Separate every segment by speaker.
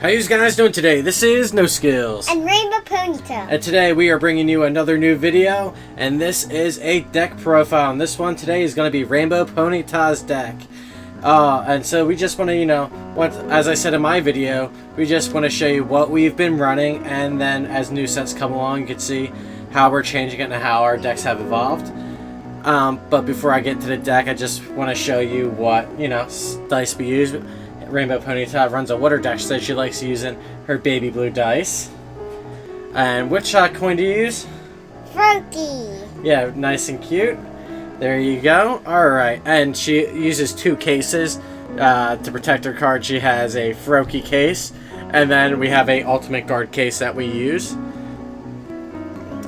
Speaker 1: How you guys doing today? This is No Skills.
Speaker 2: And RainbowPonyta's.
Speaker 1: And today we are bringing you another new video. And this is a deck profile. And this one today is going to be RainbowPonyta's deck. And so we just want to, as I said in my video, we just want to show you what we've been running. And then as new sets come along, you can see how we're changing it and how our decks have evolved. But before I get to the deck, I just want to show you what, dice we use. RainbowPonyta runs a water deck, so she likes using her baby blue dice. And which coin do you use?
Speaker 2: Froakie.
Speaker 1: Yeah, nice and cute. There you go. Alright, and she uses two cases to protect her card. She has a Froakie case, and then we have a Ultimate Guard case that we use.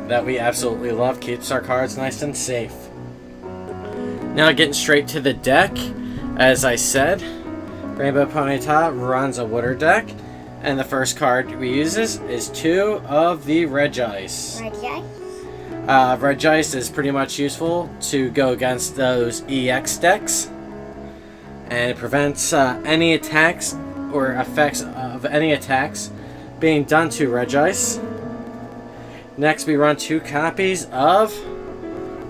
Speaker 1: That we absolutely love. Keeps our cards nice and safe. Now getting straight to the deck, as I said, RainbowPonyta runs a water deck, and the first card we uses is two of the Regice. Regice is pretty much useful to go against those EX decks, and it prevents any attacks or effects of any attacks being done to Regice. Next, we run two copies of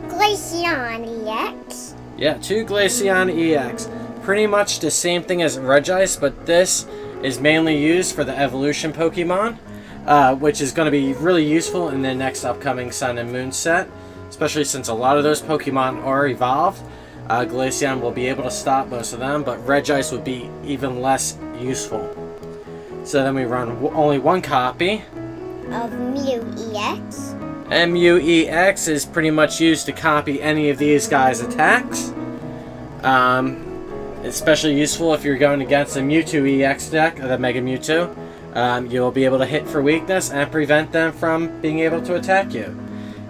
Speaker 2: Glaceon EX.
Speaker 1: Yeah, two Glaceon EX. Pretty much the same thing as Regice, but this is mainly used for the evolution Pokemon, which is going to be really useful in the next upcoming Sun and Moon set, especially since a lot of those Pokemon are evolved. Glaceon will be able to stop most of them, but Regice would be even less useful. So then we run only one copy
Speaker 2: of Mew EX.
Speaker 1: And Mew EX is pretty much used to copy any of these guys' attacks. Especially useful if you're going against a Mewtwo EX deck, the Mega Mewtwo. You'll be able to hit for weakness and prevent them from being able to attack you.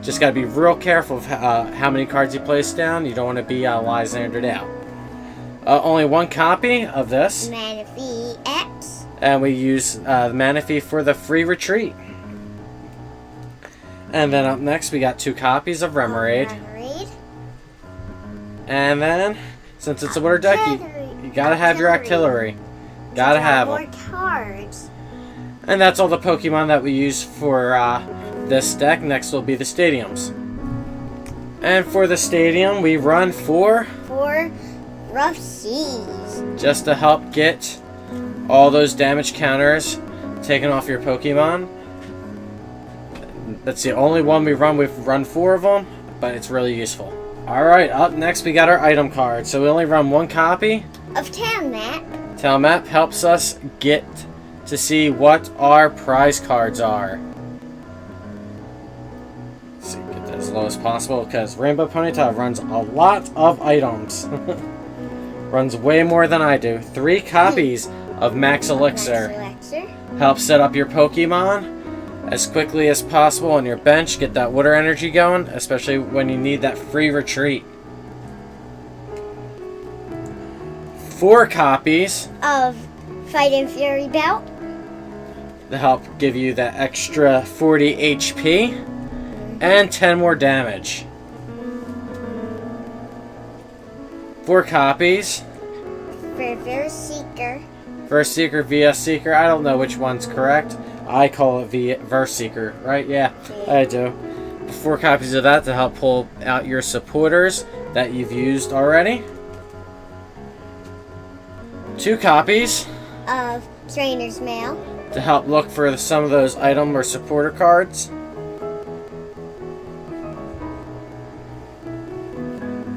Speaker 1: Just got to be real careful of how many cards you place down. You don't want to be Lysandered out. Only one copy of this.
Speaker 2: Manaphy EX.
Speaker 1: And we use the Manaphy for the free retreat. And then up next we got two copies of Remoraid. And then, since it's a water deck, you gotta have your artillery. Gotta have them.
Speaker 2: Cards.
Speaker 1: And that's all the Pokemon that we use for this deck. Next will be the stadiums. And for the stadium, we run four
Speaker 2: Rough Seas.
Speaker 1: Just to help get all those damage counters taken off your Pokemon. That's the only one we run. We've run four of them, but it's really useful. Alright, up next we got our item card. So we only run one copy
Speaker 2: of Town Map.
Speaker 1: Town Map helps us get to see what our prize cards are. Let's see, get that as low as possible because RainbowPonyta runs a lot of items. Runs way more than I do. 3 copies of Max Elixir. Helps set up your Pokemon as quickly as possible on your bench. Get that water energy going, especially when you need that free retreat. 4 copies
Speaker 2: of Fight and Fury Belt
Speaker 1: to help give you that extra 40 HP and 10 more damage. 4 copies
Speaker 2: for VS
Speaker 1: Seeker. I don't know which one's correct. I call it VS Seeker, right? Yeah, I do. 4 copies of that to help pull out your supporters that you've used already. 2 copies
Speaker 2: of Trainer's Mail
Speaker 1: to help look for some of those item or supporter cards.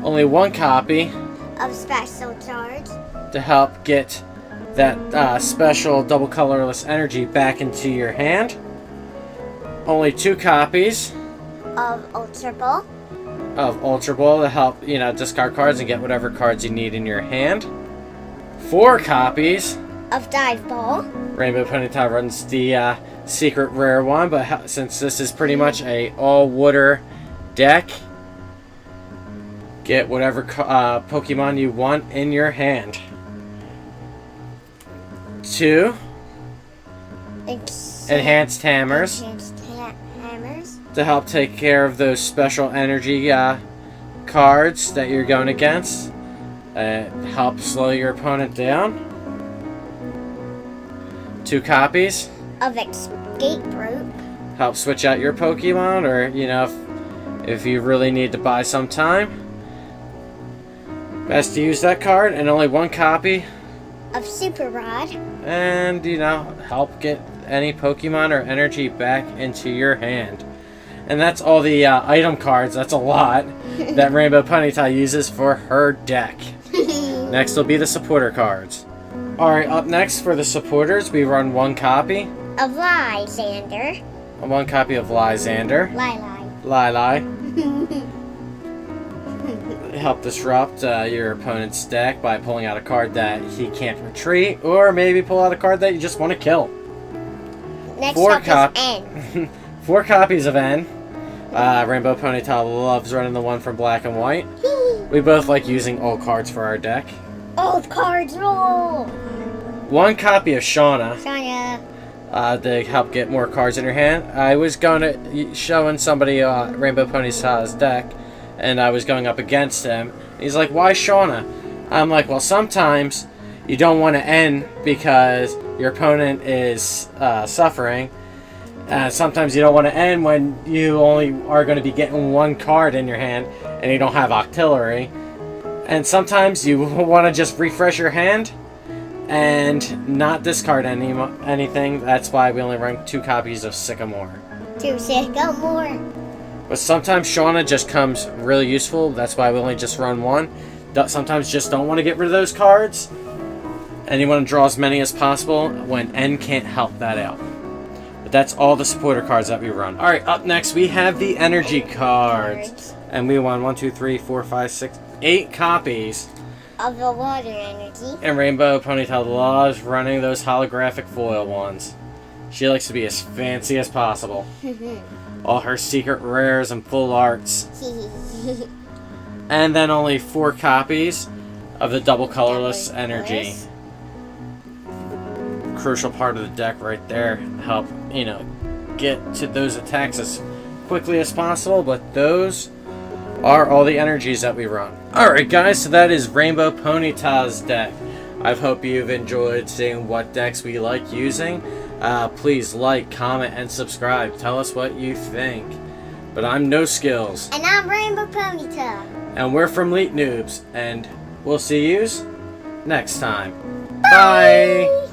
Speaker 1: Only 1 copy
Speaker 2: of Special Charge
Speaker 1: to help get that special double colorless energy back into your hand. Only 2 copies
Speaker 2: of Ultra Ball
Speaker 1: to help, discard cards and get whatever cards you need in your hand. 4 copies
Speaker 2: of Dive Ball.
Speaker 1: RainbowPonyta runs the secret rare one, but since this is pretty much a all-water deck, get whatever Pokemon you want in your hand. 2 Enhanced Hammers to help take care of those special energy cards that you're going against. Help slow your opponent down. 2 copies.
Speaker 2: of escape rope.
Speaker 1: Help switch out your Pokemon, or, you know, if you really need to buy some time. Best to use that card, and only 1 copy.
Speaker 2: Of Super Rod.
Speaker 1: And, you know, help get any Pokemon or energy back into your hand. And that's all the item cards, that's a lot, that Rainbow Ponyta uses for her deck. Next will be the supporter cards. Alright, up next for the supporters, we run 1 copy.
Speaker 2: Of Lysander.
Speaker 1: 1 copy of Lysander.
Speaker 2: Lili.
Speaker 1: Help disrupt your opponent's deck by pulling out a card that he can't retreat, or maybe pull out a card that you just want to kill.
Speaker 2: Next
Speaker 1: 4
Speaker 2: up is N.
Speaker 1: 4 copies of N. Rainbow Ponyta loves running the one from Black and White. We both like using old cards for our deck.
Speaker 2: Old cards roll.
Speaker 1: 1 copy of Shauna.
Speaker 2: Shania.
Speaker 1: To help get more cards in your hand. I was showing somebody Rainbow Ponyta's deck, and I was going up against him. He's like, "Why Shauna?" I'm like, "Well, sometimes you don't want to end because your opponent is suffering. Sometimes you don't want to end when you only are going to be getting 1 card in your hand and you don't have Octillery. And sometimes you want to just refresh your hand and not discard anything. That's why we only run 2 copies of Sycamore.
Speaker 2: 2 Sycamore.
Speaker 1: But sometimes Shauna just comes really useful. That's why we only just run 1. Sometimes just don't want to get rid of those cards. And you want to draw as many as possible when N can't help that out. But that's all the supporter cards that we run. Alright, up next we have the energy cards. And we won 1, 2, 3, 4, 5, 6, 8 copies.
Speaker 2: Of the water energy.
Speaker 1: And Rainbow Ponyta loves running those holographic foil ones. She likes to be as fancy as possible. All her secret rares and full arts. And then only 4 copies of the double colorless energy. Crucial part of the deck right there. Help, you know, get to those attacks as quickly as possible, but those are all the energies that we run. Alright guys, so that is Rainbow Ponyta's deck. I hope you've enjoyed seeing what decks we like using. Please like, comment, and subscribe. Tell us what you think. But I'm No Skills.
Speaker 2: And I'm Rainbow Ponyta.
Speaker 1: And we're from Leet Noobs. And we'll see yous next time. Bye!